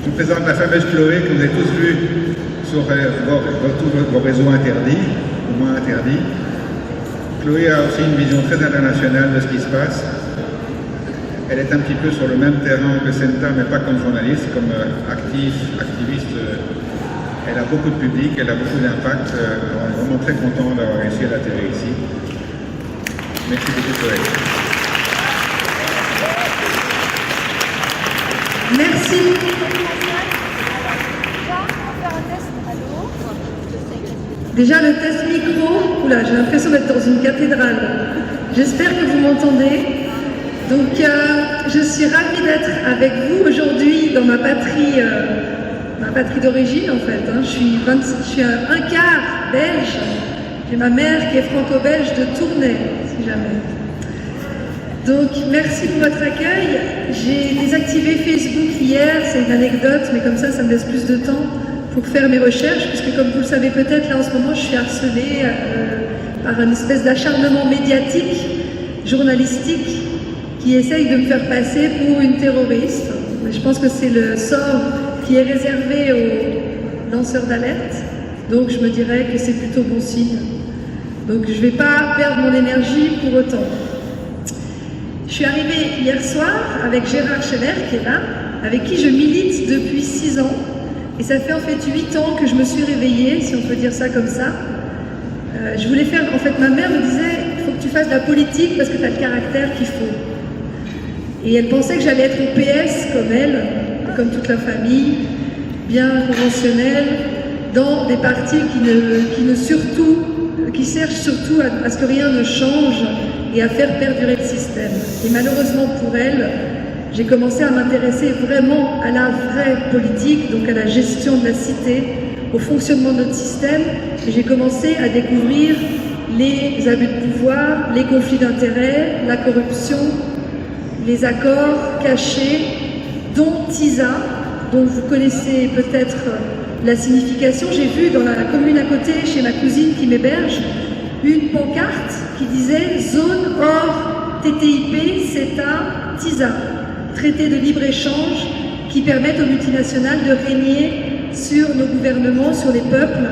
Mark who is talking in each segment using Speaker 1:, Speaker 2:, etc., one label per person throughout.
Speaker 1: Je vous présente la fameuse Chloé que vous avez tous vue sur tous vos réseaux interdits, ou moins interdits. Chloé a aussi une vision très internationale de ce qui se passe. Elle est un petit peu sur le même terrain que Senta, mais pas comme journaliste, comme activiste. Elle a beaucoup de public, elle a beaucoup d'impact. On est vraiment très content d'avoir réussi à l'atterrir ici. Merci beaucoup, Chloé.
Speaker 2: Merci. Déjà le test micro, oula, j'ai l'impression d'être dans une cathédrale. J'espère que vous m'entendez. Donc je suis ravie d'être avec vous aujourd'hui dans ma patrie d'origine en fait. Je suis un quart belge. J'ai ma mère qui est franco-belge de Tournai, si jamais. Donc merci pour votre accueil. J'ai désactivé Facebook hier, c'est une anecdote, mais comme ça me laisse plus de temps pour faire mes recherches, puisque comme vous le savez peut-être, là en ce moment je suis harcelée par une espèce d'acharnement médiatique, journalistique, qui essaye de me faire passer pour une terroriste. Mais je pense que c'est le sort qui est réservé aux lanceurs d'alerte, donc je me dirais que c'est plutôt bon signe. Donc je ne vais pas perdre mon énergie pour autant. Je suis arrivée hier soir avec Gérard Scheller, qui est là, avec qui je milite depuis 6 ans. Et ça fait en fait 8 ans que je me suis réveillée, si on peut dire ça comme ça. Je voulais faire, en fait ma mère me disait, il faut que tu fasses de la politique parce que tu as le caractère qu'il faut. Et elle pensait que j'allais être au PS comme elle, comme toute la famille, bien conventionnelle, dans des partis qui cherchent surtout à ce que rien ne change et à faire perdurer le système. Et malheureusement pour elle, j'ai commencé à m'intéresser vraiment à la vraie politique, donc à la gestion de la cité, au fonctionnement de notre système, et j'ai commencé à découvrir les abus de pouvoir, les conflits d'intérêts, la corruption, les accords cachés, dont TISA, dont vous connaissez peut-être la signification. J'ai vu dans la commune à côté, chez ma cousine qui m'héberge, une pancarte qui disait « Zone hors TTIP, CETA, TISA ». Traités de libre-échange qui permettent aux multinationales de régner sur nos gouvernements, sur les peuples.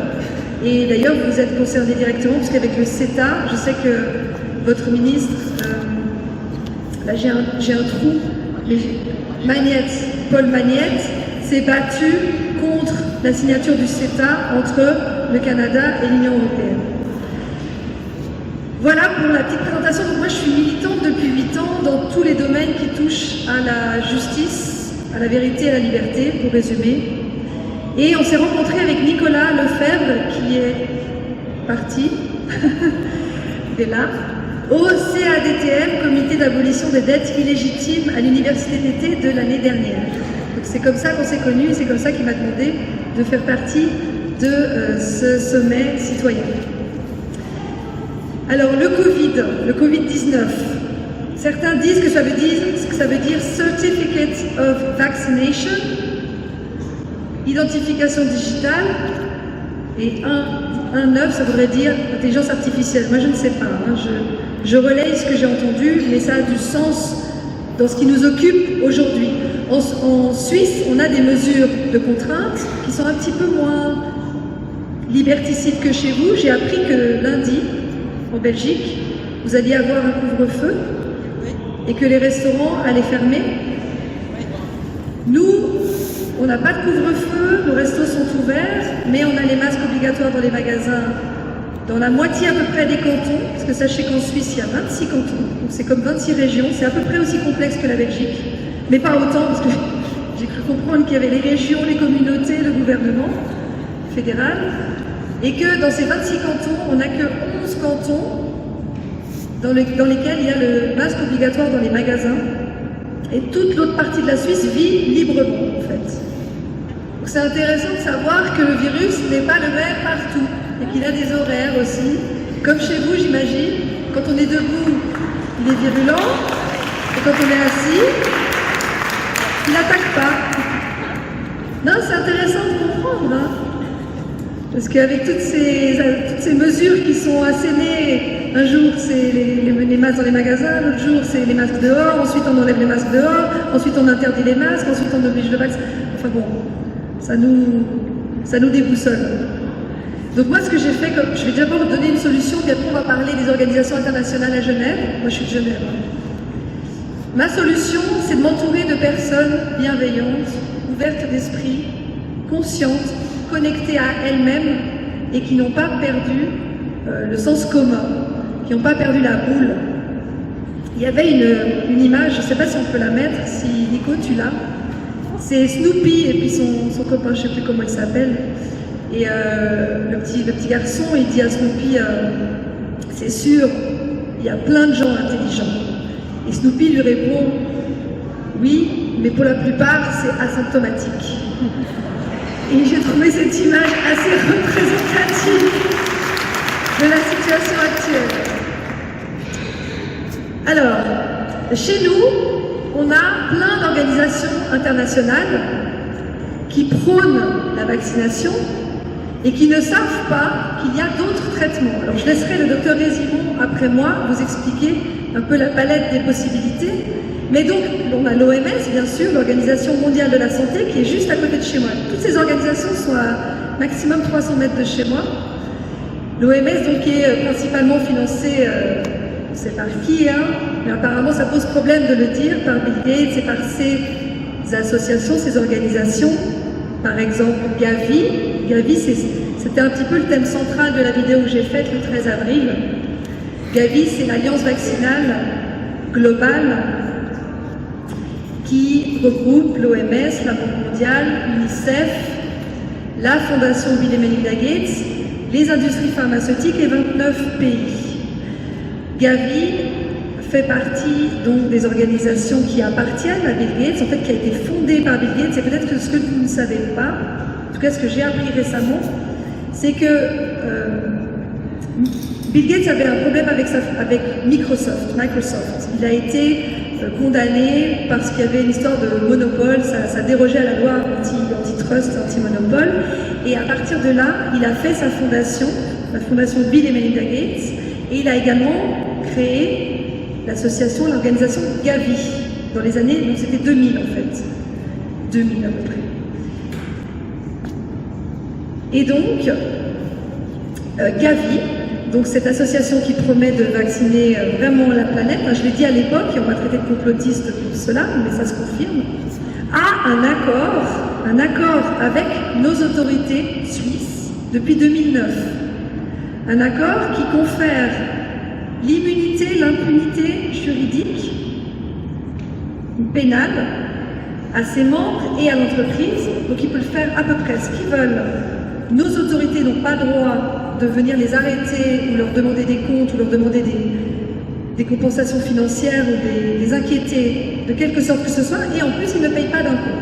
Speaker 2: Et d'ailleurs, vous êtes concernés directement, puisqu'avec le CETA, je sais que votre ministre, là j'ai un trou, Paul Magnette, s'est battu contre la signature du CETA entre le Canada et l'Union européenne. Voilà pour la petite présentation. Donc moi je suis militante depuis 8 ans dans tous les domaines qui touchent à la justice, à la vérité et à la liberté, pour résumer. Et on s'est rencontré avec Nicolas Lefebvre, qui est parti, il est là, au CADTM, Comité d'abolition des dettes illégitimes à l'Université d'été de l'année dernière. Donc c'est comme ça qu'on s'est connus, et c'est comme ça qu'il m'a demandé de faire partie de ce sommet citoyen. Alors le Covid-19, certains disent que ça veut dire Certificate of Vaccination, identification digitale, et 1.9, ça voudrait dire intelligence artificielle. Moi je ne sais pas, je relaye ce que j'ai entendu, mais ça a du sens dans ce qui nous occupe aujourd'hui. En Suisse, on a des mesures de contrainte qui sont un petit peu moins liberticides que chez vous. J'ai appris que lundi, en Belgique, vous alliez avoir un couvre-feu et que les restaurants allaient fermer. Nous, on n'a pas de couvre-feu, nos restos sont ouverts, mais on a les masques obligatoires dans les magasins dans la moitié à peu près des cantons, parce que sachez qu'en Suisse, il y a 26 cantons, donc c'est comme 26 régions, c'est à peu près aussi complexe que la Belgique, mais pas autant, parce que j'ai cru comprendre qu'il y avait les régions, les communautés, le gouvernement fédéral, et que dans ces 26 cantons, on n'a que 11 cantons dans lesquels il y a le masque obligatoire dans les magasins, et toute l'autre partie de la Suisse vit librement, en fait. Donc c'est intéressant de savoir que le virus n'est pas le même partout, et qu'il a des horaires aussi. Comme chez vous, j'imagine, quand on est debout, il est virulent, et quand on est assis, il n'attaque pas. Non, c'est intéressant de comprendre, hein. Parce qu'avec toutes ces mesures qui sont assénées, un jour c'est les masques dans les magasins, l'autre jour c'est les masques dehors, ensuite on enlève les masques dehors, ensuite on interdit les masques, ensuite on oblige le vaccin. enfin bon, ça nous déboussole. Donc moi, ce que j'ai fait, je vais d'abord donner une solution, puis après on va parler des organisations internationales à Genève. Moi, je suis de Genève. Ma solution, c'est de m'entourer de personnes bienveillantes, ouvertes d'esprit, conscientes, connectées à elles-mêmes et qui n'ont pas perdu le sens commun, qui n'ont pas perdu la boule. Il y avait une image, je ne sais pas si on peut la mettre, si Nico, tu l'as. C'est Snoopy et puis son copain, je ne sais plus comment il s'appelle. Et le petit garçon, il dit à Snoopy, c'est sûr, il y a plein de gens intelligents. Et Snoopy lui répond, oui, mais pour la plupart, c'est asymptomatique. Et j'ai trouvé cette image assez représentative de la situation actuelle. Alors, chez nous, on a plein d'organisations internationales qui prônent la vaccination et qui ne savent pas qu'il y a d'autres traitements. Alors je laisserai le docteur Résimon, après moi, vous expliquer un peu la palette des possibilités. Mais donc, on a l'OMS, bien sûr, l'Organisation mondiale de la santé, qui est juste à côté de chez moi. Toutes ces organisations sont à maximum 300 mètres de chez moi. L'OMS, donc, qui est principalement financée, on sait par qui, hein, mais apparemment ça pose problème de le dire, par Bill Gates et par ses associations, ses organisations. Par exemple, Gavi. Gavi, c'était un petit peu le thème central de la vidéo que j'ai faite le 13 avril. Gavi, c'est l'Alliance vaccinale globale qui regroupe l'OMS, la Banque mondiale, l'UNICEF, la Fondation Bill et Melinda Gates, les industries pharmaceutiques et 29 pays. Gavi fait partie donc des organisations qui appartiennent à Bill Gates, en fait qui a été fondée par Bill Gates, et peut-être que ce que vous ne savez pas, en tout cas ce que j'ai appris récemment, c'est que Bill Gates avait un problème avec Microsoft. Il a été condamné parce qu'il y avait une histoire de monopole, ça dérogeait à la loi antitrust, anti-monopole, et à partir de là, il a fait sa fondation, la fondation Bill et Melinda Gates, et il a également créé l'association, l'organisation Gavi, dans les années, donc c'était 2000 en fait, 2000 à peu près. Et donc, Gavi, donc cette association qui promet de vacciner vraiment la planète, hein, je l'ai dit à l'époque, et on m'a traité de complotiste pour cela, mais ça se confirme, a un accord avec nos autorités suisses depuis 2009. Un accord qui confère l'immunité, l'impunité juridique, pénale, à ses membres et à l'entreprise, donc ils peuvent faire à peu près ce qu'ils veulent. Nos autorités n'ont pas le droit de venir les arrêter ou leur demander des comptes ou leur demander des compensations financières ou les inquiéter de quelque sorte que ce soit, et en plus ils ne payent pas d'impôts,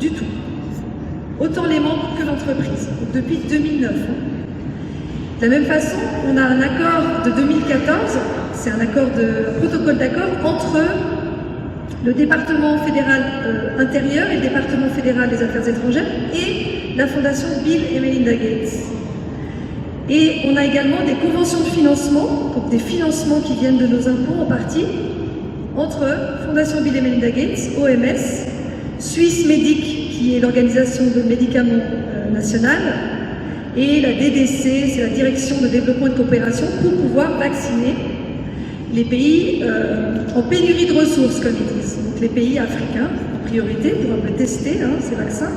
Speaker 2: du tout. Autant les membres que l'entreprise, depuis 2009. De la même façon, on a un accord de 2014, c'est un protocole d'accord entre le département fédéral intérieur et le département fédéral des affaires étrangères et la fondation Bill et Melinda Gates. Et on a également des conventions de financement, donc des financements qui viennent de nos impôts en partie, entre Fondation Bill et Melinda Gates, OMS, Swissmedic, qui est l'organisation de médicaments nationale, et la DDC, c'est la Direction de développement et de coopération, pour pouvoir vacciner les pays en pénurie de ressources, comme ils disent. Donc les pays africains, en priorité, pour un peu tester ces vaccins,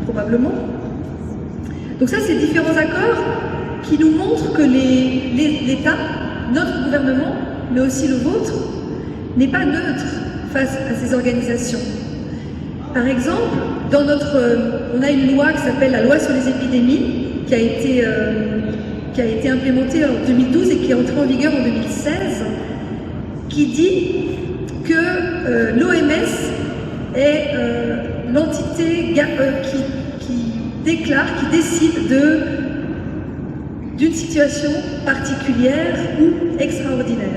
Speaker 2: probablement. Donc ça, c'est différents accords qui nous montrent que l'État, notre gouvernement, mais aussi le vôtre, n'est pas neutre face à ces organisations. Par exemple, on a une loi qui s'appelle la loi sur les épidémies, qui a été implémentée en 2012 et qui est entrée en vigueur en 2016, qui dit que l'OMS est l'entité qui décide d'une situation particulière ou extraordinaire.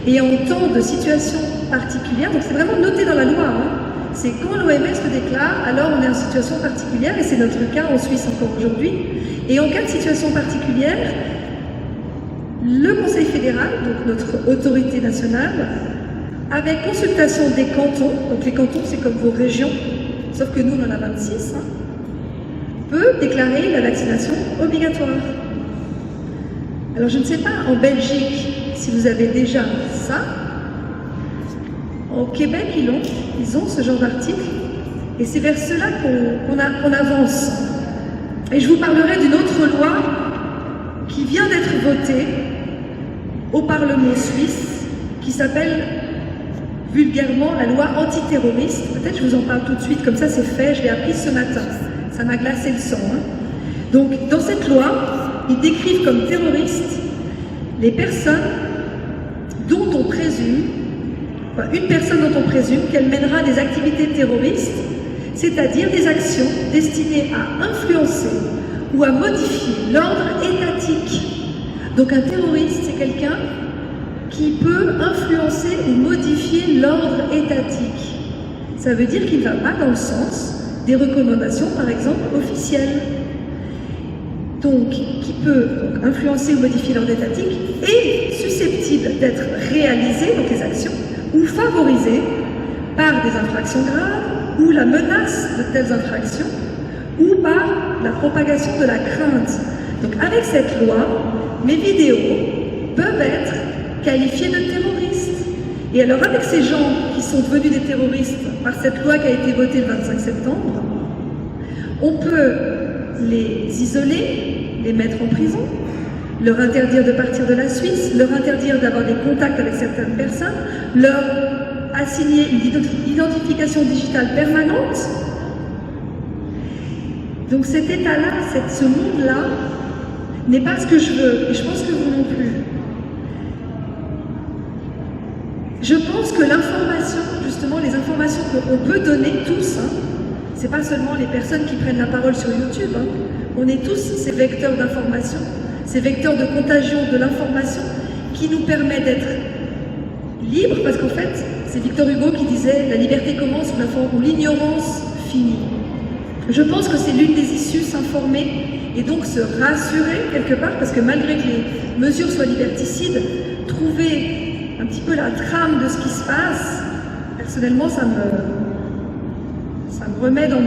Speaker 2: Et en temps de situation particulière, donc c'est vraiment noté dans la loi, hein, c'est quand l'OMS le déclare, alors on est en situation particulière, et c'est notre cas en Suisse encore aujourd'hui. Et en cas de situation particulière, le Conseil fédéral, donc notre autorité nationale, avec consultation des cantons, donc les cantons c'est comme vos régions, sauf que nous on en a 26, hein, peut déclarer la vaccination obligatoire. Alors je ne sais pas en Belgique si vous avez déjà ça. Au Québec ils ont ce genre d'article et c'est vers cela qu'on avance. Et je vous parlerai d'une autre loi qui vient d'être votée au Parlement suisse, qui s'appelle vulgairement la loi antiterroriste. Peut-être je vous en parle tout de suite, comme ça c'est fait, je l'ai appris ce matin. Ça m'a glacé le sang. Hein. Donc dans cette loi, ils décrivent comme terroristes les personnes dont on présume, enfin, une personne dont on présume qu'elle mènera des activités terroristes, c'est-à-dire des actions destinées à influencer ou à modifier l'ordre étatique. Donc un terroriste, c'est quelqu'un qui peut influencer ou modifier l'ordre étatique. Ça veut dire qu'il ne va pas dans le sens des recommandations, par exemple, officielles. Donc, qui peut influencer ou modifier l'ordre étatique et susceptible d'être réalisé, donc les actions, ou favorisé par des infractions graves, ou la menace de telles infractions, ou par la propagation de la crainte. Donc avec cette loi, mes vidéos peuvent être qualifiées de terroristes. Et alors avec ces gens qui sont devenus des terroristes par cette loi qui a été votée le 25 septembre, on peut les isoler, les mettre en prison, leur interdire de partir de la Suisse, leur interdire d'avoir des contacts avec certaines personnes, leur assigner une identification digitale permanente. Donc cet état-là, ce monde-là, n'est pas ce que je veux, et je pense que vous non plus. Je pense que l'information, justement, les informations qu'on peut donner tous, hein, c'est pas seulement les personnes qui prennent la parole sur YouTube, hein, on est tous ces vecteurs d'information, ces vecteurs de contagion de l'information qui nous permet d'être libres, parce qu'en fait, c'est Victor Hugo qui disait « la liberté commence où l'ignorance finit ». Je pense que c'est l'une des issues, s'informer et donc se rassurer quelque part, parce que malgré que les mesures soient liberticides, trouver un petit peu la trame de ce qui se passe, personnellement, ça me remet dans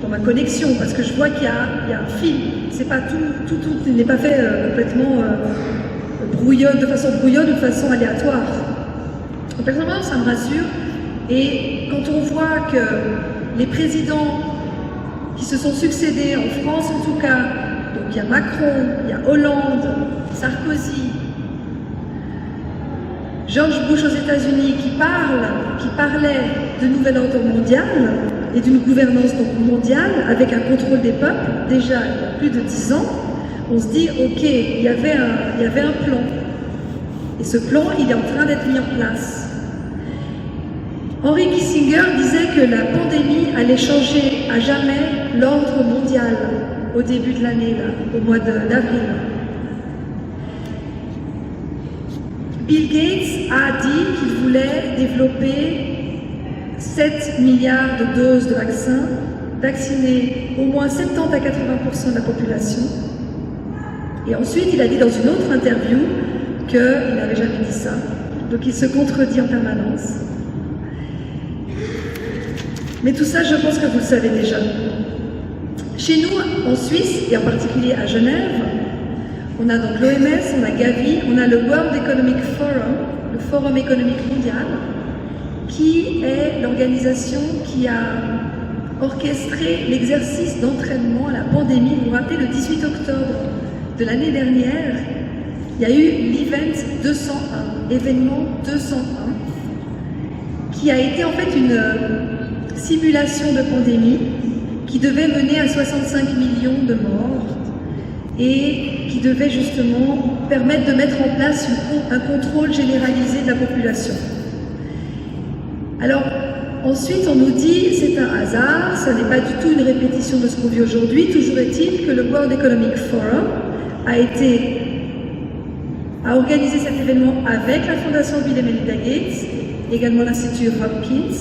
Speaker 2: ma connexion, parce que je vois qu'il y a un fil. C'est pas tout n'est pas fait complètement de façon brouillonne ou de façon aléatoire. Donc, personnellement, ça me rassure. Et quand on voit que les présidents qui se sont succédés, en France en tout cas, donc il y a Macron, il y a Hollande, Sarkozy, George Bush aux États-Unis qui parlait de nouvel ordre mondial et d'une gouvernance donc mondiale avec un contrôle des peuples, déjà il y a plus de 10 ans, on se dit ok, il y avait un plan. Et ce plan, il est en train d'être mis en place. Henry Kissinger disait que la pandémie allait changer à jamais l'ordre mondial au début de l'année, au mois d'avril. Bill Gates a dit qu'il voulait développer 7 milliards de doses de vaccins, vacciner au moins 70 à 80% de la population. Et ensuite, il a dit dans une autre interview qu'il n'avait jamais dit ça. Donc il se contredit en permanence. Mais tout ça, je pense que vous le savez déjà. Chez nous, en Suisse, et en particulier à Genève, on a donc l'OMS, on a Gavi, on a le World Economic Forum, le Forum économique mondial, qui est l'organisation qui a orchestré l'exercice d'entraînement à la pandémie. Vous vous rappelez, le 18 octobre de l'année dernière, il y a eu l'Event 201, événement 201, qui a été en fait une simulation de pandémie qui devait mener à 65 millions de morts et qui devait justement permettre de mettre en place un contrôle généralisé de la population. Alors, ensuite, on nous dit c'est un hasard, ça n'est pas du tout une répétition de ce qu'on vit aujourd'hui. Toujours est-il que le World Economic Forum a organisé cet événement avec la Fondation Bill et Melinda Gates, également l'Institut Hopkins.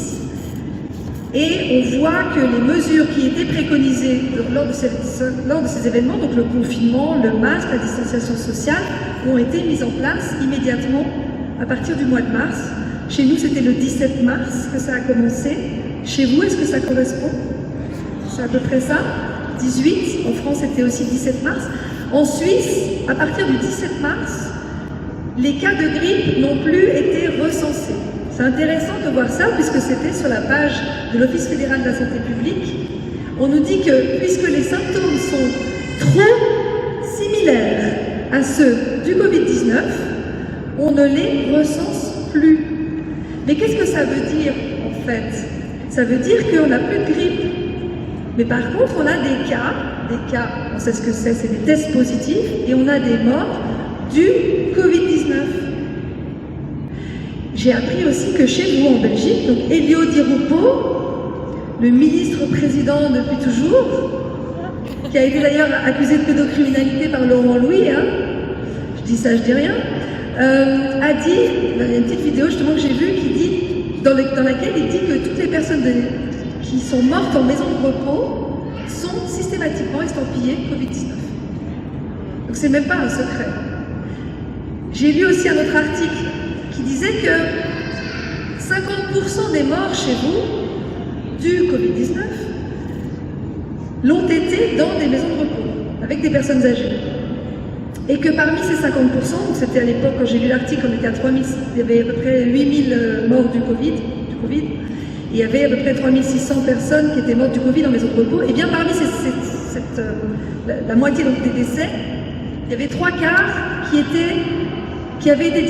Speaker 2: Et on voit que les mesures qui étaient préconisées lors de ces événements, donc le confinement, le masque, la distanciation sociale, ont été mises en place immédiatement à partir du mois de mars. Chez nous, c'était le 17 mars que ça a commencé. Chez vous, est-ce que ça correspond? C'est à peu près ça. 18, en France c'était aussi 17 mars. En Suisse, à partir du 17 mars, les cas de grippe n'ont plus été recensés. C'est intéressant de voir ça puisque c'était sur la page de l'Office fédéral de la santé publique. On nous dit que puisque les symptômes sont trop similaires à ceux du Covid-19, on ne les recense plus. Mais qu'est-ce que ça veut dire en fait? Ça veut dire qu'on n'a plus de grippe. Mais par contre, on a des cas, on sait ce que c'est des tests positifs, et on a des morts du Covid-19. J'ai appris aussi que chez vous en Belgique, donc Elio Di Rupo, le ministre-président depuis toujours, qui a été d'ailleurs accusé de pédocriminalité par Laurent Louis, hein, je dis ça, je dis rien, a dit, il y a une petite vidéo justement que j'ai vue qui dit, dans laquelle il dit que toutes les personnes qui sont mortes en maison de repos sont systématiquement estampillées Covid-19. Donc c'est même pas un secret. J'ai lu aussi un autre article qui disait que 50% des morts chez vous du Covid-19 l'ont été dans des maisons de repos, avec des personnes âgées. Et que parmi ces 50%, donc c'était à l'époque quand j'ai lu l'article, on était à 3000, il y avait à peu près 8000 morts du Covid, et il y avait à peu près 3600 personnes qui étaient mortes du Covid en maison de repos, et bien parmi la moitié donc, des décès, il y avait 3 quarts qui avaient été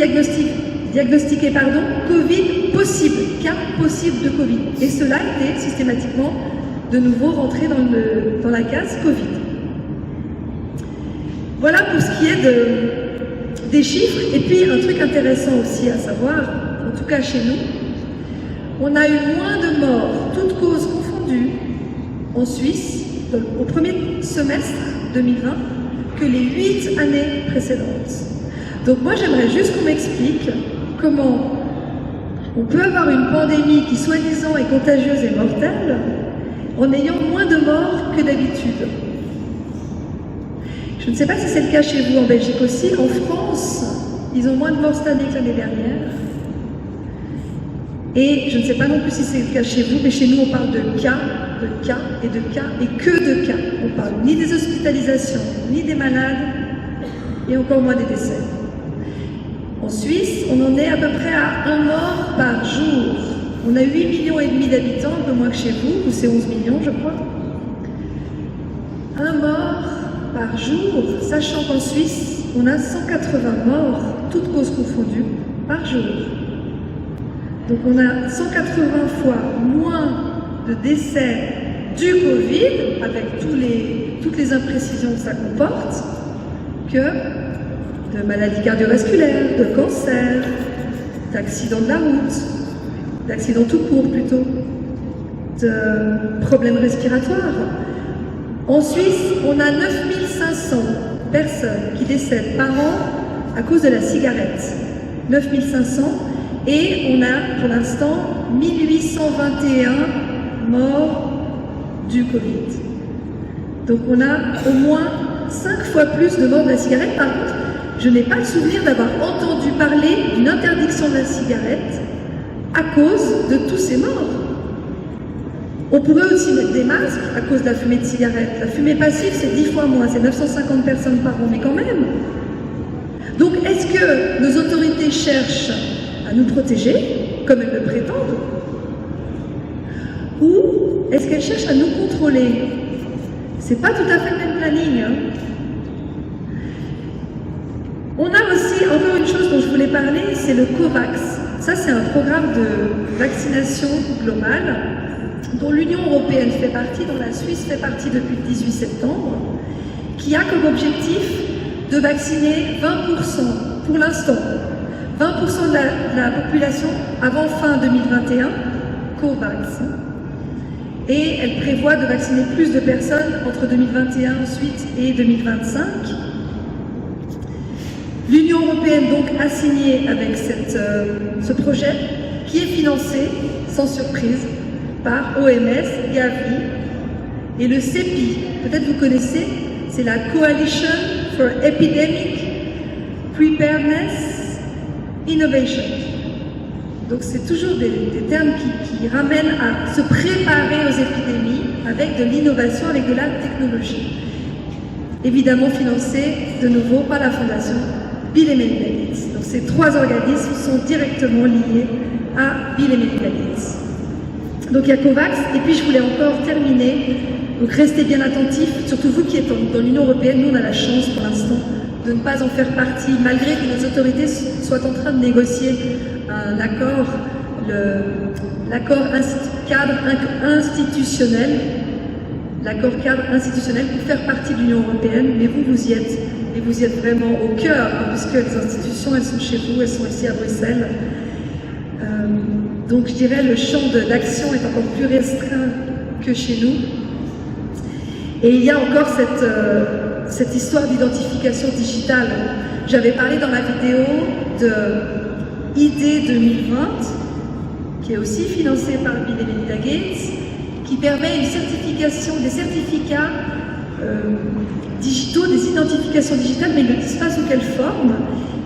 Speaker 2: diagnostiqués Covid possible, cas possible de Covid. Et cela était systématiquement de nouveau rentré dans la case Covid. Voilà pour ce qui est des chiffres. Et puis un truc intéressant aussi à savoir, en tout cas chez nous, on a eu moins de morts, toutes causes confondues, en Suisse, au premier semestre 2020, que les 8 années précédentes. Donc moi j'aimerais juste qu'on m'explique comment on peut avoir une pandémie qui soi-disant est contagieuse et mortelle en ayant moins de morts que d'habitude. Je ne sais pas si c'est le cas chez vous en Belgique aussi. En France, ils ont moins de morts cette année que l'année dernière. Et je ne sais pas non plus si c'est le cas chez vous, mais chez nous on parle de cas et de cas et que de cas. On parle ni des hospitalisations, ni des malades, et encore moins des décès. En Suisse, on en est à peu près à 1 mort par jour. On a 8,5 millions d'habitants, un peu moins que chez vous, où c'est 11 millions, je crois. 1 mort par jour, sachant qu'en Suisse, on a 180 morts, toutes causes confondues, par jour. Donc on a 180 fois moins de décès du Covid, avec toutes les imprécisions que ça comporte, que de maladies cardiovasculaires, de cancers, d'accidents de la route, d'accidents tout court plutôt, de problèmes respiratoires. En Suisse, on a 9500 personnes qui décèdent par an à cause de la cigarette. 9500, et on a pour l'instant 1821 morts du Covid. Donc on a au moins 5 fois plus de morts de la cigarette. Par contre, je n'ai pas le souvenir d'avoir entendu parler d'une interdiction de la cigarette à cause de tous ces morts. On pourrait aussi mettre des masques à cause de la fumée de cigarette. La fumée passive, c'est 10 fois moins, c'est 950 personnes par an, mais quand même. Donc, est-ce que nos autorités cherchent à nous protéger, comme elles le prétendent, ou est-ce qu'elles cherchent à nous contrôler? C'est pas tout à fait le même planning, hein. On a aussi, encore une chose dont je voulais parler, c'est le COVAX. Ça, c'est un programme de vaccination globale dont l'Union européenne fait partie, dont la Suisse fait partie depuis le 18 septembre, qui a comme objectif de vacciner 20%, pour l'instant, 20% de la population avant fin 2021, COVAX. Et elle prévoit de vacciner plus de personnes entre 2021 ensuite et 2025. L'Union européenne donc a signé avec ce projet qui est financé, sans surprise, par OMS, Gavi et le CEPI. Peut-être vous connaissez, c'est la Coalition for Epidemic Preparedness Innovation. Donc c'est toujours des termes qui ramènent à se préparer aux épidémies avec de l'innovation, avec de la technologie. Évidemment financé de nouveau par la fondation Bill et Melinda Gates. Donc ces trois organismes sont directement liés à Bill et Melinda Gates. Donc il y a COVAX, et puis je voulais encore terminer, donc restez bien attentifs, surtout vous qui êtes dans l'Union européenne. Nous on a la chance pour l'instant de ne pas en faire partie, malgré que nos autorités soient en train de négocier un accord, l'accord cadre institutionnel, l'accord cadre institutionnel pour faire partie de l'Union européenne, mais vous y êtes, et vous y êtes vraiment au cœur, hein, puisque les institutions, elles sont chez vous, elles sont ici à Bruxelles. Donc je dirais le champ d'action est encore plus restreint que chez nous. Et il y a encore cette histoire d'identification digitale. J'avais parlé dans ma vidéo de ID 2020, qui est aussi financée par Bill et Melinda Gates, qui permet une certification, des certificats digitaux, des identifications digitales, mais ils ne disent pas sous quelle forme.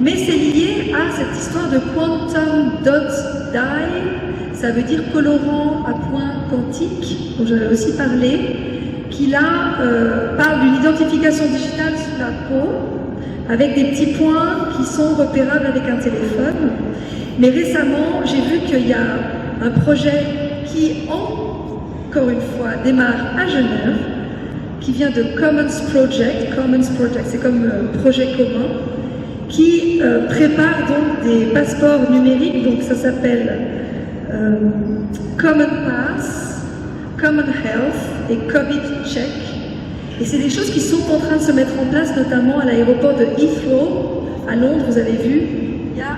Speaker 2: Mais c'est lié à cette histoire de quantum dot dye, ça veut dire colorant à point quantique, dont j'avais aussi parlé, qui là parle d'une identification digitale sous la peau, avec des petits points qui sont repérables avec un téléphone. Mais récemment, j'ai vu qu'il y a un projet qui, encore une fois, démarre à Genève, qui vient de Commons Project, c'est comme projet commun, qui prépare donc des passeports numériques, donc ça s'appelle Common Pass, Common Health et Covid Check. Et c'est des choses qui sont en train de se mettre en place, notamment à l'aéroport de Heathrow, à Londres, vous avez vu. Il y a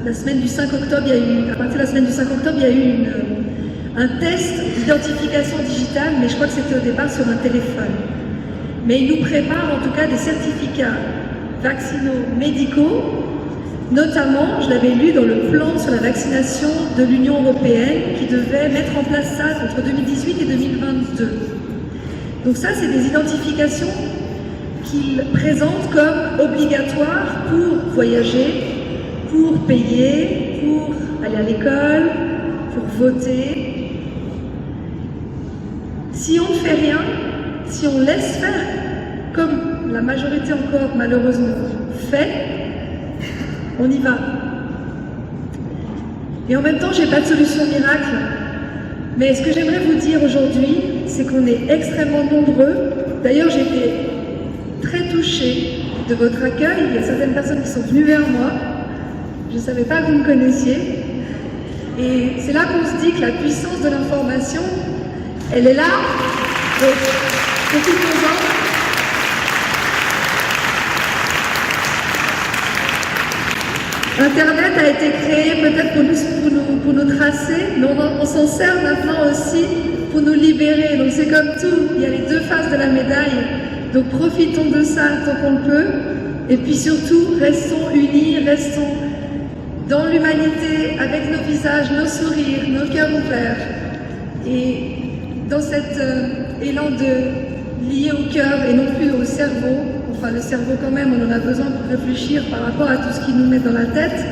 Speaker 2: la semaine du 5 octobre, à partir de la semaine du 5 octobre, il y a eu un test d'identification digitale, mais je crois que c'était au départ sur un téléphone. Mais il nous prépare en tout cas des certificats vaccinaux médicaux, notamment, je l'avais lu dans le plan sur la vaccination de l'Union européenne qui devait mettre en place ça entre 2018 et 2022. Donc ça, c'est des identifications qu'il présente comme obligatoires pour voyager, pour payer, pour aller à l'école, pour voter. Si on ne fait rien, si on laisse faire, comme la majorité encore malheureusement fait, on y va. Et en même temps, j'ai pas de solution miracle. Mais ce que j'aimerais vous dire aujourd'hui, c'est qu'on est extrêmement nombreux. D'ailleurs, j'ai été très touchée de votre accueil. Il y a certaines personnes qui sont venues vers moi. Je ne savais pas que vous me connaissiez. Et c'est là qu'on se dit que la puissance de l'information, elle est là. Donc, profitons-en. Internet a été créé peut-être pour nous tracer, mais on s'en sert maintenant aussi pour nous libérer. Donc c'est comme tout, il y a les deux faces de la médaille. Donc profitons de ça tant qu'on le peut. Et puis surtout, restons unis, restons dans l'humanité, avec nos visages, nos sourires, nos cœurs ouverts. Et dans cet élan lié au cœur et non plus au cerveau, enfin le cerveau quand même, on en a besoin pour réfléchir par rapport à tout ce qui nous met dans la tête,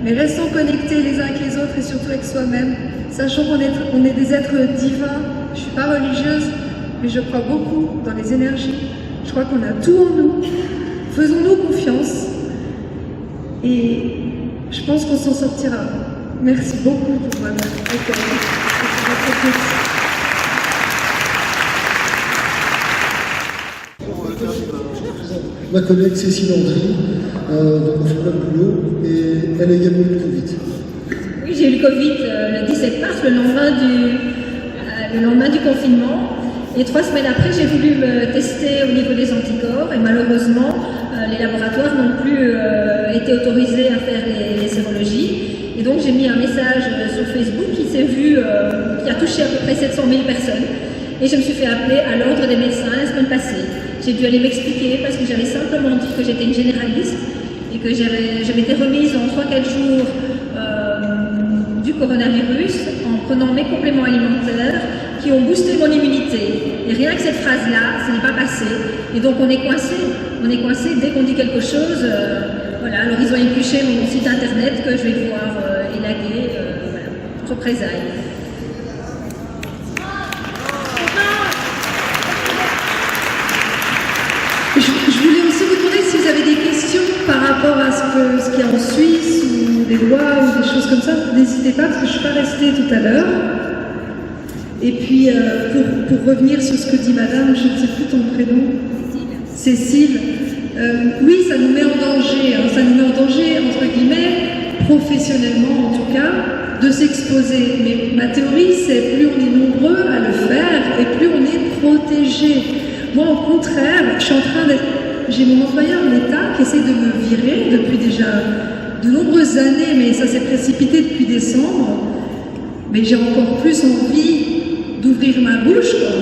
Speaker 2: mais restons connectés les uns avec les autres et surtout avec soi-même, sachant qu'on est des êtres divins. Je ne suis pas religieuse, mais je crois beaucoup dans les énergies, je crois qu'on a tout en nous, faisons-nous confiance et je pense qu'on s'en sortira. Merci beaucoup pour votre accueil.
Speaker 3: Ma collègue Cécile Andry, donc on fait plein de boulot, et elle a également eu le Covid.
Speaker 4: Oui, j'ai eu le Covid le 17 mars, le lendemain du confinement. Et 3 semaines après, j'ai voulu me tester au niveau des anticorps, et malheureusement, les laboratoires n'ont plus été autorisés à faire les sérologies. Et donc j'ai mis un message sur Facebook qui a touché à peu près 700 000 personnes. Et je me suis fait appeler à l'ordre des médecins la semaine passée. J'ai dû aller m'expliquer parce que j'avais simplement dit que j'étais une généraliste et que je m'étais remise en 3-4 jours du coronavirus en prenant mes compléments alimentaires qui ont boosté mon immunité. Et rien que cette phrase-là, ça n'est pas passé. Et donc on est coincé. On est coincé dès qu'on dit quelque chose. Voilà, alors ils ont épluché mon site internet que je vais devoir élaguer représailles.
Speaker 2: Je voulais aussi vous demander si vous avez des questions par rapport à ce qu'il y a en Suisse, ou des lois, ou des choses comme ça. N'hésitez pas, parce que je ne suis pas restée tout à l'heure. Et puis, pour revenir sur ce que dit madame, je ne sais plus ton prénom. Cécile. Oui, ça nous met en danger, hein, ça nous met en danger, entre guillemets, professionnellement en tout cas, de s'exposer. Mais ma théorie, c'est plus on est nombreux à le faire, et plus on est protégé. Moi, au contraire, je suis en train d'être... J'ai mon employeur, l'État, qui essaie de me virer depuis déjà de nombreuses années, mais ça s'est précipité depuis décembre. Mais j'ai encore plus envie d'ouvrir ma bouche, quoi.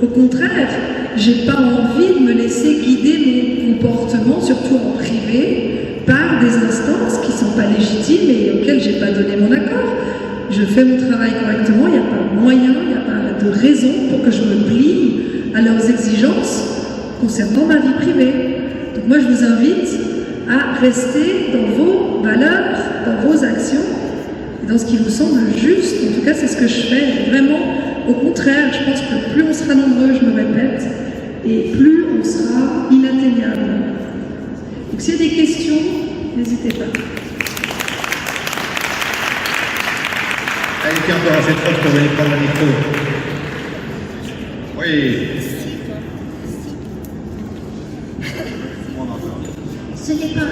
Speaker 2: Au contraire, j'ai pas envie de me laisser guider mon comportement, surtout en privé, par des instances qui sont pas légitimes et auxquelles j'ai pas donné mon accord. Je fais mon travail correctement, il n'y a pas de moyen, il n'y a pas de raison pour que je me plie à leurs exigences concernant ma vie privée. Donc moi je vous invite à rester dans vos valeurs, dans vos actions, et dans ce qui vous semble juste. En tout cas c'est ce que je fais. Et vraiment, au contraire, je pense que plus on sera nombreux, je me répète, et plus on sera inatteignable. Donc s'il y a des questions, n'hésitez pas.
Speaker 1: Elle était encore assez proche pour venir prendre le micro. Oui.
Speaker 5: Ce n'est pas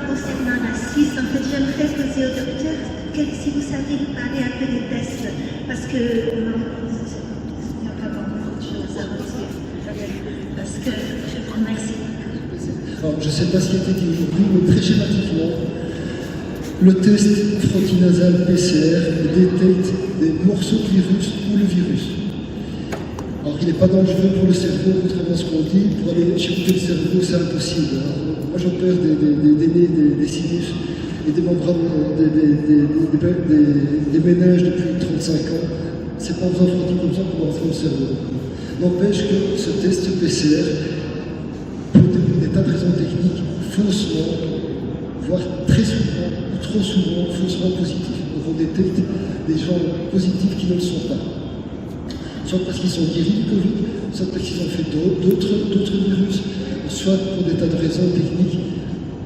Speaker 5: concernant la Suisse. En fait, j'aimerais poser au docteur si vous savez nous parler un peu des tests, parce que il n'y a pas beaucoup de choses à redire. Parce que je vous remercie.
Speaker 3: Alors, je ne sais pas ce qui a été dit aujourd'hui, mais très schématiquement, le test frontinasal PCR détecte des morceaux de virus ou le virus. Alors qu'il n'est pas dangereux pour le cerveau, contrairement à ce qu'on dit. Pour aller chirurgier le cerveau, c'est impossible. Alors, moi, j'opère des sinus et des membranes, des méninges depuis 35 ans. C'est pas en faisant frottis comme ça qu'on va rentrer le cerveau. N'empêche que ce test PCR, pour des tas de raisons techniques, faussement, voire très souvent, ou trop souvent, faussement positifs. Donc on détecte des gens positifs qui ne le sont pas. Soit parce qu'ils sont guéris du Covid, soit parce qu'ils ont fait d'autres virus, soit pour des tas de raisons techniques.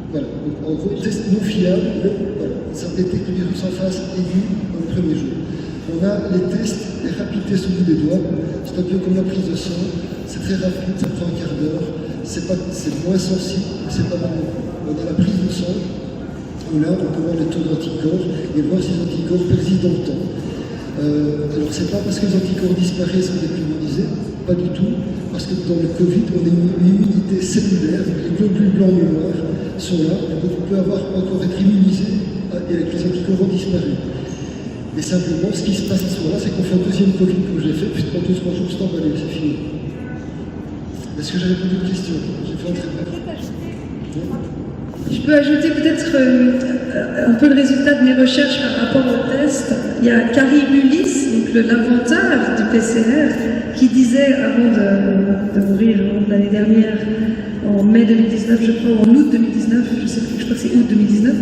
Speaker 3: Voilà. Donc, en gros, test non fiable, voilà. Ça détecte le virus en face aigu dans le premier jour. On a les tests, les rapides tests au bout des doigts. C'est un peu comme la prise de sang. C'est très rapide, ça prend un quart d'heure. C'est moins sensible, c'est pas mal. On a la prise de sang, où là, on peut voir le taux d'anticorps et voir si les anticorps persistent dans le temps. Alors, c'est pas parce que les anticorps disparaissent qu'on est plus immunisé, pas du tout, parce que dans le Covid, on a une immunité cellulaire, donc les globules blancs mémoire sont là, donc on peut encore être immunisé et avec les anticorps ont disparu. Et simplement, ce qui se passe à ce moment-là, c'est qu'on fait un deuxième Covid comme je l'ai fait, puis pendant 2-3 jours, c'est emballé, c'est fini. Est-ce que j'ai répondu à une question? J'ai fait un très bref.
Speaker 2: Je peux ajouter peut-être un peu le résultat de mes recherches par rapport au test. Il y a Carrie Mullis, donc l'inventeur du PCR, qui disait avant de mourir l'année dernière, en mai 2019, je crois, ou en août 2019, je sais plus, je crois que c'est août 2019,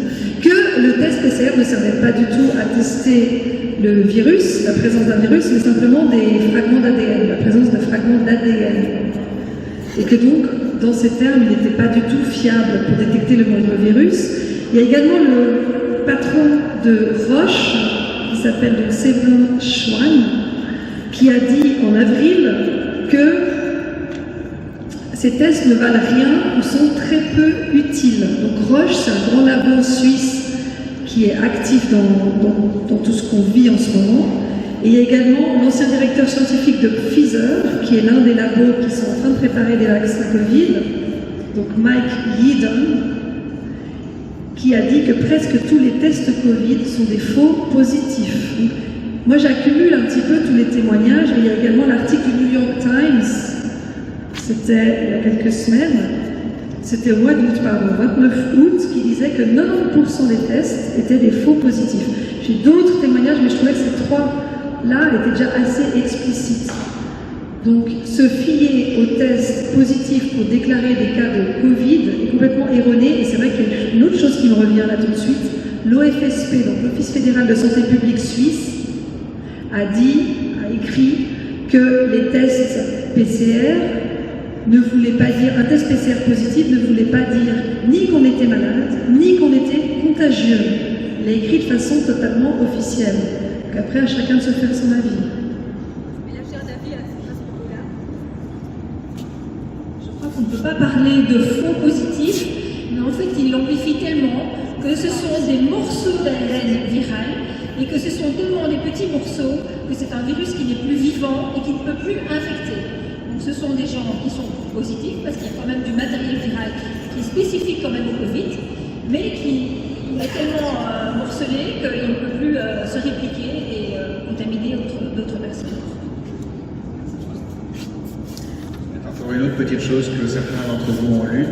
Speaker 2: que le test PCR ne servait pas du tout à tester le virus, la présence d'un virus, mais simplement des fragments d'ADN, la présence de fragments d'ADN. Et que donc, dans ces termes, il n'était pas du tout fiable pour détecter le moindre virus. Il y a également le patron de Roche, qui s'appelle donc Séverin Schwann, qui a dit en avril que ces tests ne valent rien ou sont très peu utiles. Donc Roche, c'est un grand labo suisse qui est actif dans tout ce qu'on vit en ce moment. Et il y a également l'ancien directeur scientifique de Pfizer, qui est l'un des labos qui sont en train de préparer des vaccins Covid, donc Mike Yeadon, qui a dit que presque tous les tests Covid sont des faux positifs. Donc, moi, j'accumule un petit peu tous les témoignages, et il y a également l'article du New York Times, c'était il y a quelques semaines, c'était au mois d'août, pardon, 29 août, qui disait que 90% des tests étaient des faux positifs. J'ai d'autres témoignages, mais je trouvais que ces trois-là étaient déjà assez explicites. Donc, se fier aux tests positifs pour déclarer des cas de Covid est complètement erroné, et c'est vrai qu'il y a une autre chose qui me revient là tout de suite, l'OFSP, donc l'Office fédéral de santé publique suisse, a écrit que les tests PCR ne voulaient pas dire, un test PCR positif ne voulait pas dire ni qu'on était malade, ni qu'on était contagieux. Il a écrit de façon totalement officielle. Donc après, à chacun de se faire son avis.
Speaker 4: Mais là, j'ai un avis à ce niveau-là. Je crois qu'on ne peut pas parler de faux positifs, mais en fait, il l'amplifie tellement que ce sont des morceaux d'ARN viral et que ce sont tellement des petits morceaux que c'est un virus qui n'est plus vivant et qui ne peut plus infecter. Donc ce sont des gens qui sont positifs parce qu'il y a quand même du matériel viral qui est spécifique quand même au Covid, mais qui est tellement morcelé qu'il ne peut plus se répliquer et contaminer d'autres personnes.
Speaker 1: Encore une autre petite chose que certains d'entre vous ont lu.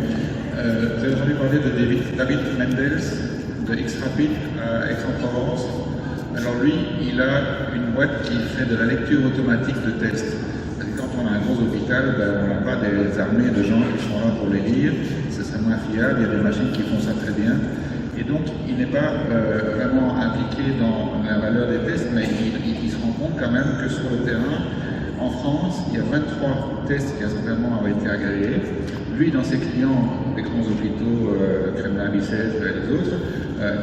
Speaker 1: Vous avez entendu parler de David Mendels de X-Rapid à Aix-en-Provence. Alors lui, il a une boîte qui fait de la lecture automatique de tests. Quand on a un gros hôpital, on n'a pas des armées de gens qui sont là pour les lire, ce serait moins fiable, il y a des machines qui font ça très bien. Et donc, il n'est pas vraiment impliqué dans la valeur des tests, mais il se rend compte quand même que sur le terrain, en France, il y a 23 tests qui certainement ont été agréés. Lui, dans ses clients, les grands hôpitaux, Kremlin-Bicêtre et les autres,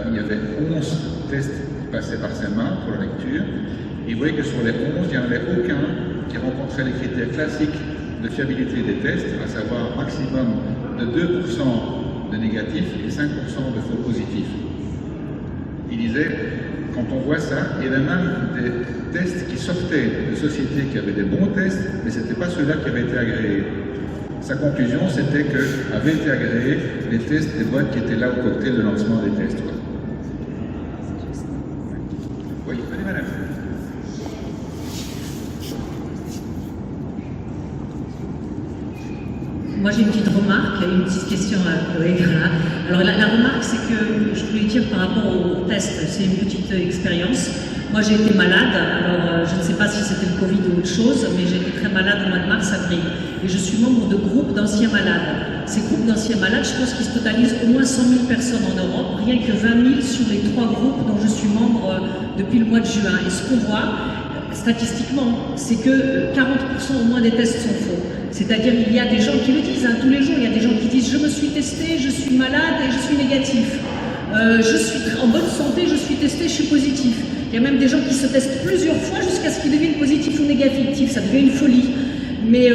Speaker 1: il y avait 11 tests qui passaient par ses mains pour la lecture. Et vous voyez que sur les 11, il n'y en avait aucun qui rencontrait les critères classiques de fiabilité des tests, à savoir maximum de 2% de négatifs et 5% de faux positifs. Il disait, quand on voit ça, il y avait même des tests qui sortaient de sociétés qui avaient des bons tests, mais ce n'était pas ceux-là qui avaient été agréés. Sa conclusion, c'était qu'avaient été agréés les tests des boîtes qui étaient là au cocktail de lancement des tests. Ouais. Oui, allez madame.
Speaker 6: Moi j'ai une petite remarque et une petite question à Chloé. Alors la remarque c'est que je voulais dire par rapport au test, c'est une petite expérience. Moi j'ai été malade, alors je ne sais pas si c'était le Covid ou autre chose, mais j'ai été très malade au mois de mars-avril. Et je suis membre de groupes d'anciens malades. Ces groupes d'anciens malades, je pense qu'ils se totalisent au moins 100 000 personnes en Europe, rien que 20 000 sur les 3 groupes dont je suis membre depuis le mois de juin. Et ce qu'on voit, statistiquement, c'est que 40% au moins des tests sont faux. C'est-à-dire il y a des gens qui le disent, tous les jours, il y a des gens qui disent « je me suis testé, je suis malade et je suis négatif. Je suis en bonne santé, je suis testé, je suis positif. » Il y a même des gens qui se testent plusieurs fois jusqu'à ce qu'ils deviennent positifs ou négatifs. Ça devient une folie. Mais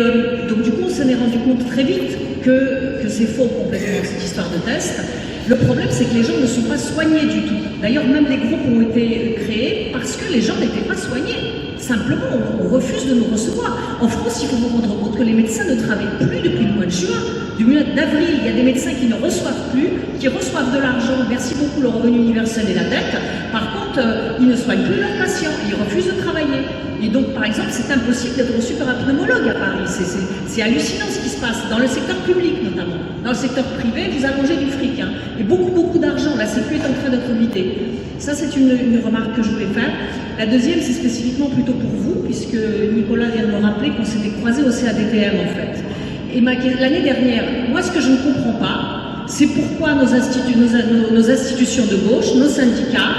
Speaker 6: donc du coup, on s'en est rendu compte très vite que c'est faux complètement cette histoire de test. Le problème, c'est que les gens ne sont pas soignés du tout. D'ailleurs, même les groupes ont été créés parce que les gens n'étaient pas soignés. Simplement, on refuse de nous recevoir. En France, il faut vous rendre compte que les médecins ne travaillent plus depuis le mois de juin. Du mois d'avril, il y a des médecins qui ne reçoivent plus, qui reçoivent de l'argent, merci beaucoup le revenu universel et la dette. Par contre, ils ne soignent plus leurs patients, ils refusent de travailler. Et donc, par exemple, c'est impossible d'être un super pneumologue à Paris. C'est hallucinant ce qui se passe, dans le secteur public notamment. Dans le secteur privé, vous allongez du fric. Et beaucoup d'argent. La Sécu est en train d'être vidée. Ça, c'est une remarque que je voulais faire. La deuxième, c'est spécifiquement plutôt pour vous, puisque Nicolas vient de me rappeler qu'on s'était croisés au CADTM, en fait. Et l'année dernière, moi, ce que je ne comprends pas, c'est pourquoi nos institutions de gauche, nos syndicats,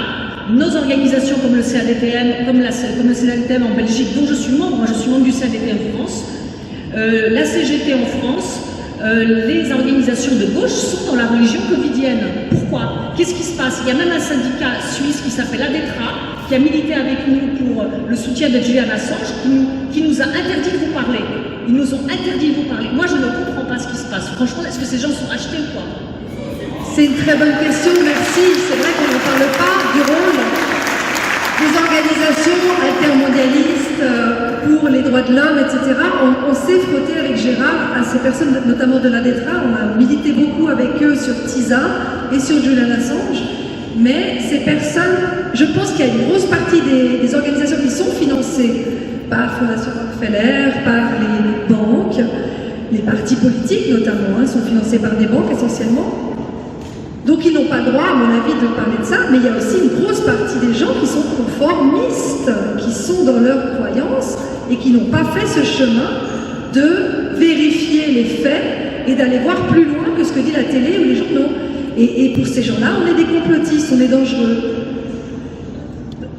Speaker 6: nos organisations comme le CADTM, comme le CADTM en Belgique, dont je suis membre, moi je suis membre du CADTM en France, la CGT en France, les organisations de gauche sont dans la religion covidienne. Pourquoi? Qu'est-ce qui se passe? Il y a même un syndicat suisse qui s'appelle ADETRA, qui a milité avec nous pour le soutien de Julian Assange, qui nous a interdit de vous parler. Ils nous ont interdit de vous parler. Moi, je ne comprends pas ce qui se passe. Franchement, est-ce que ces gens sont achetés ou quoi?
Speaker 2: C'est une très bonne question, merci. C'est vrai qu'on ne parle pas du rôle des organisations altermondialistes pour les droits de l'homme, etc. On s'est frotté avec Gérard à ces personnes, notamment de l'ADETRA. On a milité beaucoup avec eux sur TISA et sur Julian Assange. Mais ces personnes, je pense qu'il y a une grosse partie des organisations qui sont financées par Fondation Rockefeller, par les banques, les partis politiques notamment, sont financés par des banques essentiellement. Donc ils n'ont pas le droit, à mon avis, de parler de ça, mais il y a aussi une grosse partie des gens qui sont conformistes, qui sont dans leurs croyances et qui n'ont pas fait ce chemin de vérifier les faits et d'aller voir plus loin que ce que dit la télé ou les journaux. Et pour ces gens-là, on est des complotistes, on est dangereux.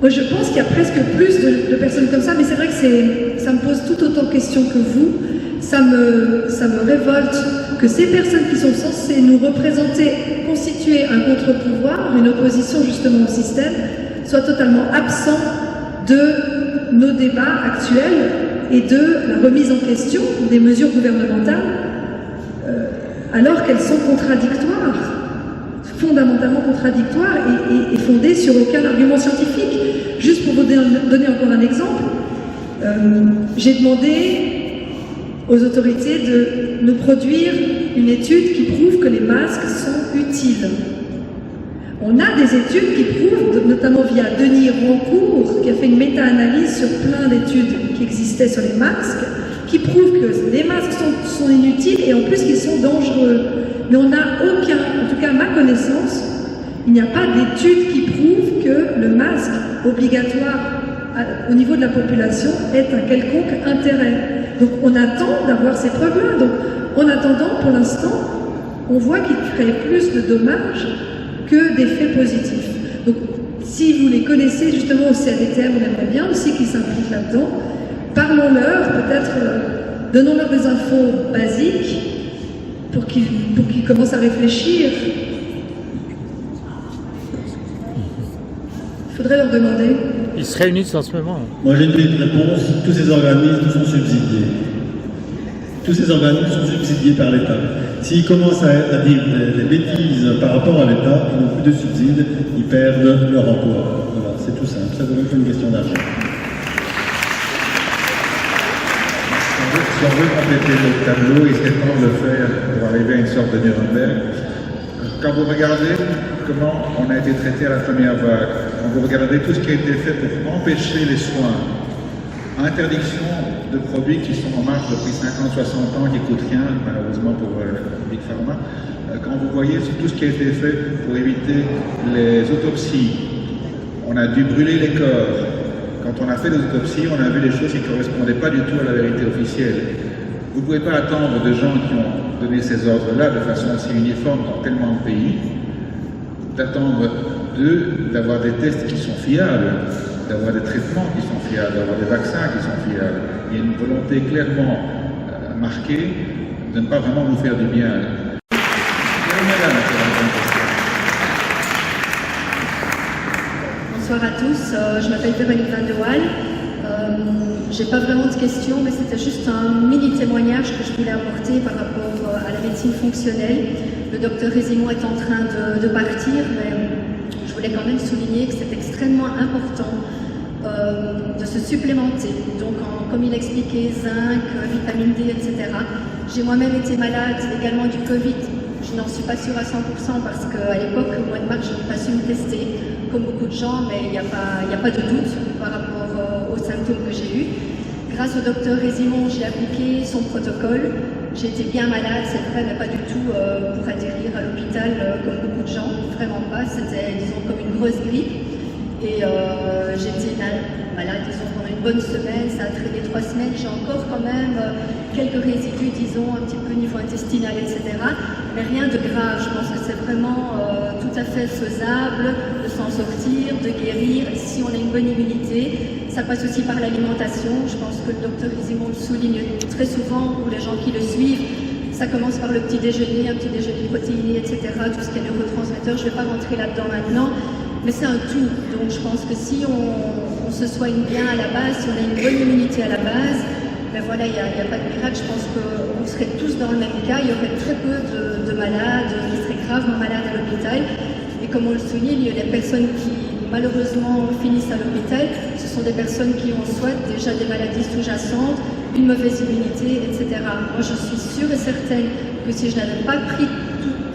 Speaker 2: Moi, je pense qu'il y a presque plus de personnes comme ça, mais c'est vrai que ça me pose tout autant de questions que vous. Ça me révolte que ces personnes qui sont censées nous représenter, constituer un contre-pouvoir, une opposition justement au système, soient totalement absents de nos débats actuels et de la remise en question des mesures gouvernementales, alors qu'elles sont contradictoires, fondamentalement contradictoires et fondées sur aucun argument scientifique. Juste pour vous donner encore un exemple, j'ai demandé aux autorités de nous produire une étude qui prouve que les masques sont utiles. On a des études qui prouvent, notamment via Denis Rancourt, qui a fait une méta-analyse sur plein d'études qui existaient sur les masques, qui prouvent que les masques sont inutiles et en plus qu'ils sont dangereux. Mais on n'a aucun, en tout cas à ma connaissance, il n'y a pas d'études qui prouvent que le masque obligatoire au niveau de la population ait un quelconque intérêt. Donc on attend d'avoir ces preuves-là. Donc en attendant, pour l'instant, on voit qu'il crée plus de dommages que d'effets positifs. Donc si vous les connaissez justement au CADTM, on aimerait bien aussi qu'ils s'impliquent là-dedans. Parlons-leur, peut-être donnons-leur des infos basiques pour qu'ils commencent à réfléchir. Il faudrait leur demander.
Speaker 7: Ils se réunissent en ce moment.
Speaker 8: Moi j'ai une réponse, tous ces organismes sont subsidiés. Tous ces organismes sont subsidiés par l'État. S'ils commencent à dire des bêtises par rapport à l'État, ils n'ont plus de subsides, ils perdent leur emploi. Voilà, c'est tout simple, ça devient une question d'argent.
Speaker 1: Si on veut compléter le tableau, il serait temps de le faire pour arriver à une sorte de Nuremberg. Quand vous regardez comment on a été traité à la première vague, quand vous regardez tout ce qui a été fait pour empêcher les soins, interdiction de produits qui sont en marche depuis 50, 60 ans, qui ne coûtent rien, malheureusement pour Big Pharma, quand vous voyez tout ce qui a été fait pour éviter les autopsies, on a dû brûler les corps. Quand on a fait les autopsies, on a vu des choses qui ne correspondaient pas du tout à la vérité officielle. Vous ne pouvez pas attendre de gens qui ont donné ces ordres-là de façon aussi uniforme dans tellement de pays, d'attendre d'eux d'avoir des tests qui sont fiables, d'avoir des traitements qui sont fiables, d'avoir des vaccins qui sont fiables. Il y a une volonté clairement marquée de ne pas vraiment nous faire du bien.
Speaker 9: Bonsoir à tous, je m'appelle Véronique Van de Waal. J'ai pas vraiment de questions, mais c'était juste un mini témoignage que je voulais apporter par rapport à la médecine fonctionnelle. Le docteur Résimon est en train de partir, mais je voulais quand même souligner que c'est extrêmement important de se supplémenter. Donc, comme il expliquait, zinc, vitamine D, etc. J'ai moi-même été malade également du Covid. Je n'en suis pas sûre à 100% parce qu'à l'époque, au mois de mars, je n'ai pas su me tester, comme beaucoup de gens, mais il n'y a pas de doute par rapport aux symptômes que j'ai eus. Grâce au docteur Résimon, j'ai appliqué son protocole. J'ai été bien malade, c'est vrai, mais pas du tout pour atterrir à l'hôpital comme beaucoup de gens, vraiment pas. C'était, disons, comme une grosse grippe. Et j'étais malade, disons, pendant une bonne semaine, ça a traîné 3 semaines. J'ai encore quand même quelques résidus, disons, un petit peu au niveau intestinal, etc. Mais rien de grave. Je pense que c'est vraiment tout à fait faisable de s'en sortir, de guérir. Si on a une bonne immunité, ça passe aussi par l'alimentation. Je pense que le docteur Résimon le souligne très souvent, ou les gens qui le suivent. Ça commence par le petit déjeuner, un petit déjeuner protéiné, etc. Tout ce qui est neurotransmetteur. Je ne vais pas rentrer là-dedans maintenant. Mais c'est un tout, donc je pense que si on se soigne bien à la base, si on a une bonne immunité à la base, ben voilà, il n'y a pas de miracle. Je pense qu'on serait tous dans le même cas, il y aurait très peu de malades qui seraient gravement malades à l'hôpital. Et comme on le souligne, les personnes qui malheureusement finissent à l'hôpital, ce sont des personnes qui ont soit déjà des maladies sous-jacentes, une mauvaise immunité, etc. Moi je suis sûre et certaine que si je n'avais pas pris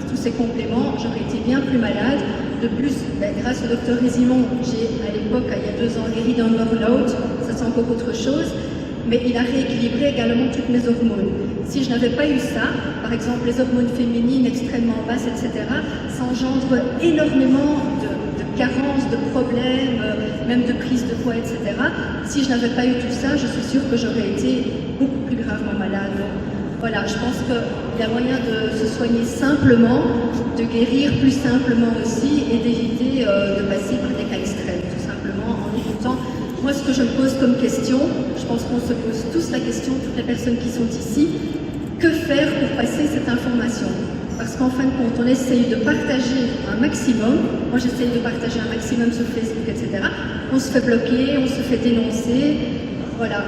Speaker 9: tous ces compléments, j'aurais été bien plus malade. De plus, grâce au docteur Résimon, j'ai à l'époque, il y a 2 ans, guéri d'un burn-out, ça c'est encore autre chose, mais il a rééquilibré également toutes mes hormones. Si je n'avais pas eu ça, par exemple les hormones féminines extrêmement basses, etc., ça engendre énormément de carences, de problèmes, même de prise de poids, etc. Si je n'avais pas eu tout ça, je suis sûre que j'aurais été beaucoup plus gravement malade. Donc, voilà, je pense que il y a moyen de se soigner simplement, de guérir plus simplement aussi et d'éviter de passer par des cas extrêmes, tout simplement en écoutant. Moi, ce que je me pose comme question, je pense qu'on se pose tous la question, toutes les personnes qui sont ici, que faire pour passer cette information? Parce qu'en fin de compte, on essaye de partager un maximum. Moi, j'essaye de partager un maximum sur Facebook, etc. On se fait bloquer, on se fait dénoncer. Voilà,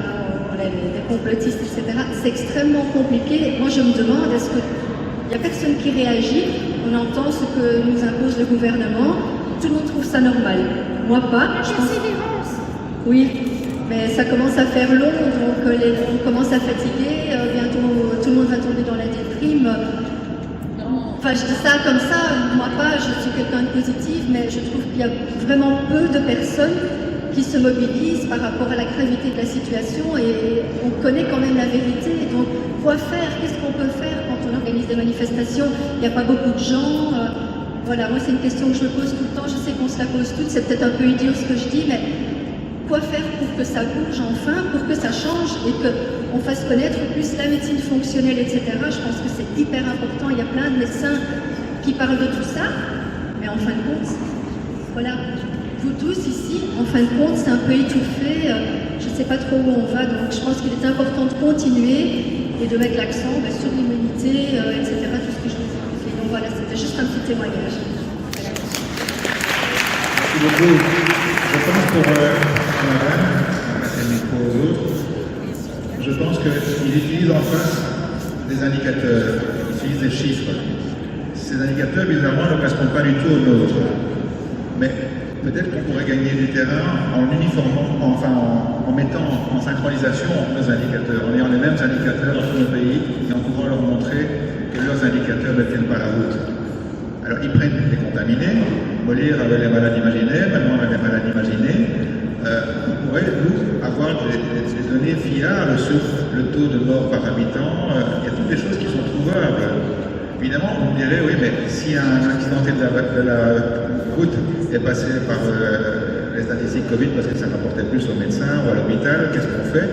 Speaker 9: on est des complotistes, etc. C'est extrêmement compliqué. Moi, je me demande, est-ce qu'il n'y a personne qui réagit? On entend ce que nous impose le gouvernement. Tout le monde trouve ça normal. Moi, pas. Oui, mais ça commence à faire long, donc on commence à fatiguer, bientôt tout le monde va tomber dans la déprime. Enfin, je dis ça comme ça, moi pas, je suis quelqu'un de positif, mais je trouve qu'il y a vraiment peu de personnes qui se mobilisent par rapport à la gravité de la situation et on connaît quand même la vérité. Donc, quoi faire? Qu'est-ce qu'on peut faire quand on organise des manifestations? Il n'y a pas beaucoup de gens. Voilà, moi c'est une question que je me pose tout le temps, je sais qu'on se la pose toutes, c'est peut-être un peu idiot ce que je dis, mais quoi faire pour que ça bouge enfin, pour que ça change et qu'on fasse connaître plus la médecine fonctionnelle, etc. Je pense que c'est hyper important. Il y a plein de médecins qui parlent de tout ça, mais en fin de compte, voilà, vous tous ici, en fin de compte, c'est un peu étouffé. Je ne sais pas trop où on va, donc je pense qu'il est important de continuer et de mettre l'accent sur l'immunité, etc. Tout ce que je vous ai expliqué. Donc voilà, c'était juste un petit témoignage. Voilà.
Speaker 1: Merci beaucoup. Je pense pour je pense qu'il utilise en face des indicateurs, il utilise des chiffres. Ces indicateurs, bizarrement, ne correspondent pas du tout aux nôtres. Mais peut-être qu'on pourrait gagner du terrain en uniformant, enfin en mettant en synchronisation nos indicateurs, en ayant les mêmes indicateurs dans tous nos pays et en pouvant leur montrer que leurs indicateurs ne tiennent pas la route. Alors ils prennent les contaminés, Molière avait les malades imaginaires, maintenant on a les malades imaginés. On pourrait, nous, avoir des données fiables sur le taux de mort par habitant. Il y a toutes des choses qui sont trouvables. Évidemment, on me dirait, oui, mais si un accidenté de la route est passé par les statistiques Covid parce que ça rapportait plus aux médecins ou à l'hôpital, qu'est-ce qu'on fait?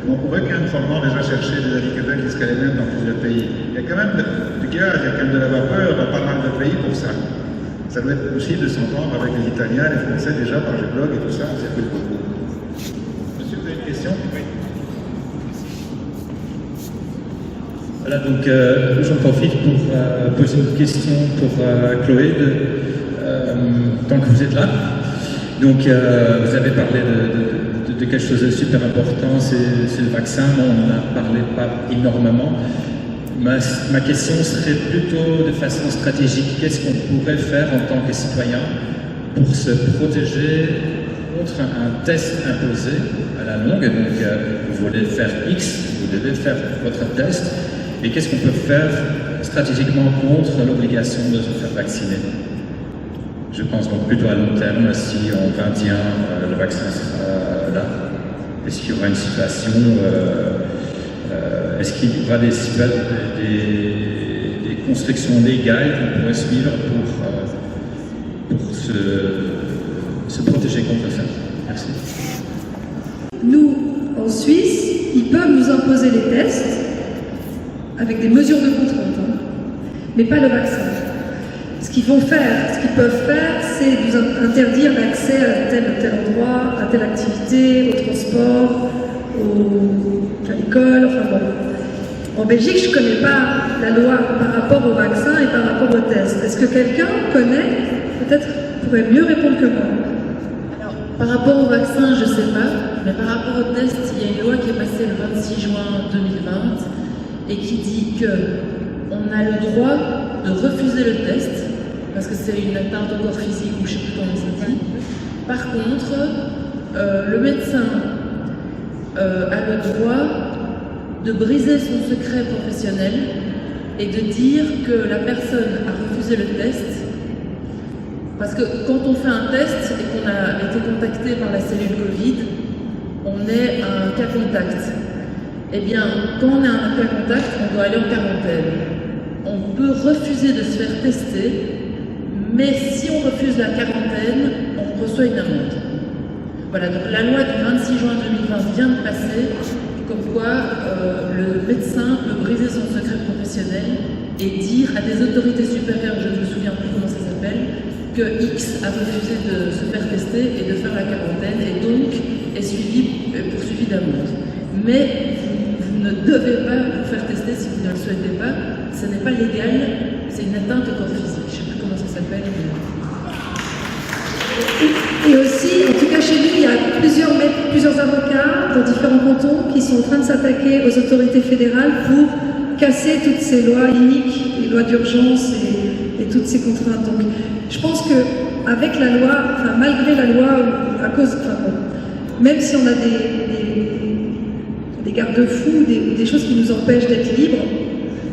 Speaker 1: On pourrait quand même probablement déjà chercher des indicateurs qui seraient les mêmes dans plusieurs pays. Il y a quand même du gaz, il y a quand même de la vapeur dans pas mal de pays pour ça. Ça doit être possible de s'entendre avec les Italiens, les Français déjà par les blogs et tout ça, on s'écoute beaucoup. Monsieur, vous avez une question? Oui.
Speaker 7: Voilà, donc j'en profite pour poser une question pour Chloé, tant que vous êtes là. Donc vous avez parlé de quelque chose de super important, c'est le vaccin, on n'en a parlé pas énormément. Ma question serait plutôt de façon stratégique. Qu'est-ce qu'on pourrait faire en tant que citoyen pour se protéger contre un test imposé à la longue? Donc, vous voulez faire X, vous devez faire votre test. Et qu'est-ce qu'on peut faire stratégiquement contre l'obligation de se faire vacciner? Je pense donc plutôt à long terme, si en 21 le vaccin sera là. Est-ce qu'il y aura une situation... est-ce qu'il y aura des constructions légales qu'on pourrait suivre pour se protéger contre ça? Merci.
Speaker 2: Nous, en Suisse, ils peuvent nous imposer les tests avec des mesures de contrôle, mais pas le vaccin. Ce qu'ils peuvent faire, c'est nous interdire l'accès à tel ou tel endroit, à telle activité, au transport, à l'école, enfin bon. En Belgique, je ne connais pas la loi par rapport au vaccin et par rapport au test. Est-ce que quelqu'un connaît, peut-être pourrait mieux répondre que moi?
Speaker 10: Alors, par rapport au vaccin, je ne sais pas, mais par rapport au test, il y a une loi qui est passée le 26 juin 2020 et qui dit qu'on a le droit de refuser le test parce que c'est une atteinte au corps physique ou je ne sais plus comment ça dit. Par contre, le médecin a le droit de briser son secret professionnel et de dire que la personne a refusé le test parce que quand on fait un test et qu'on a été contacté par la cellule Covid, on est un cas contact. Eh bien, quand on est un cas contact, on doit aller en quarantaine. On peut refuser de se faire tester, mais si on refuse la quarantaine, on reçoit une amende. Voilà, donc la loi du 26 juin 2020 vient de passer. comme quoi le médecin peut briser son secret professionnel et dire à des autorités supérieures, je ne me souviens plus comment ça s'appelle, que X a refusé de se faire tester et de faire la quarantaine et donc est poursuivi d'amende. Mais vous ne devez pas vous faire tester si vous ne le souhaitez pas. Ce n'est pas légal, c'est une atteinte au corps physique. Je ne sais plus comment ça s'appelle.
Speaker 2: Et aussi, en tout cas chez nous, il y a plusieurs avocats dans différents cantons qui sont en train de s'attaquer aux autorités fédérales pour casser toutes ces lois iniques, les lois d'urgence et toutes ces contraintes. Donc, je pense qu'avec la loi, enfin malgré la loi, même si on a des garde-fous, des choses qui nous empêchent d'être libres,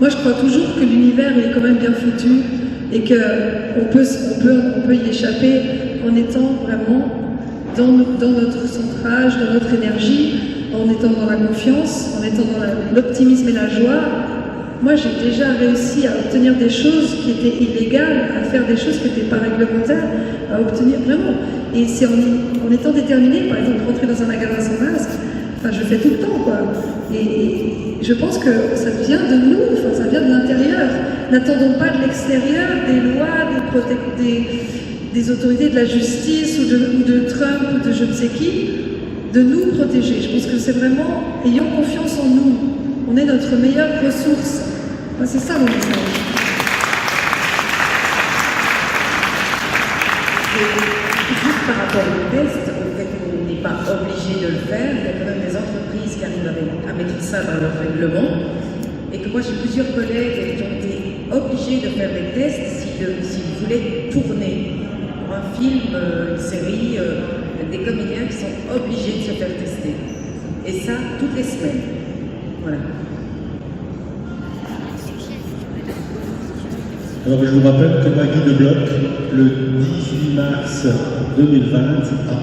Speaker 2: moi je crois toujours que l'univers est quand même bien foutu et qu'on peut y échapper en étant vraiment dans notre centrage, dans notre énergie, en étant dans la confiance, en étant dans l'optimisme et la joie. Moi, j'ai déjà réussi à obtenir des choses qui étaient illégales, à faire des choses qui n'étaient pas réglementaires, à obtenir vraiment. Et c'est en étant déterminé, par exemple, rentrer dans un magasin sans masque, enfin, je fais tout le temps, quoi. Et je pense que ça vient de nous, enfin, ça vient de l'intérieur. N'attendons pas de l'extérieur des lois, des autorités de la justice ou de Trump ou de je ne sais qui, de nous protéger. Je pense que c'est vraiment, ayons confiance en nous. On est notre meilleure ressource. Enfin, c'est ça mon message.
Speaker 11: Juste par rapport au test, au fait qu'on n'est pas obligé de le faire, il y a quand même des entreprises qui arrivent à mettre ça dans leur règlement. Et que moi j'ai plusieurs collègues qui ont été obligés de faire des tests s'ils voulaient tourner pour un film, une série, des comédiens qui sont obligés de se faire tester. Et ça, toutes les semaines. Voilà.
Speaker 8: Alors je vous rappelle que Maggie de Bloch, le 18 mars 2020,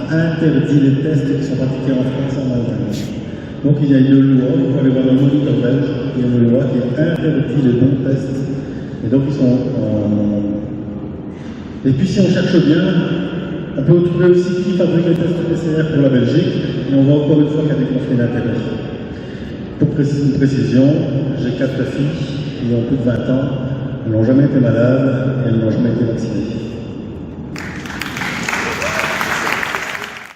Speaker 8: a interdit les tests qui sont pratiqués en France en Allemagne. Donc il y a une loi, vous pouvez aller voir le moniteur belge, il y a une loi qui interdit les bons tests. Et donc ils sont Et puis si on cherche bien, on peut trouver aussi qui fabrique les tests PCR pour la Belgique, et on voit encore une fois qu'il y a des conflits d'intérêts. Pour préciser une précision, j'ai 4 filles qui ont plus de 20 ans, elles n'ont jamais été malades et elles n'ont jamais été vaccinées.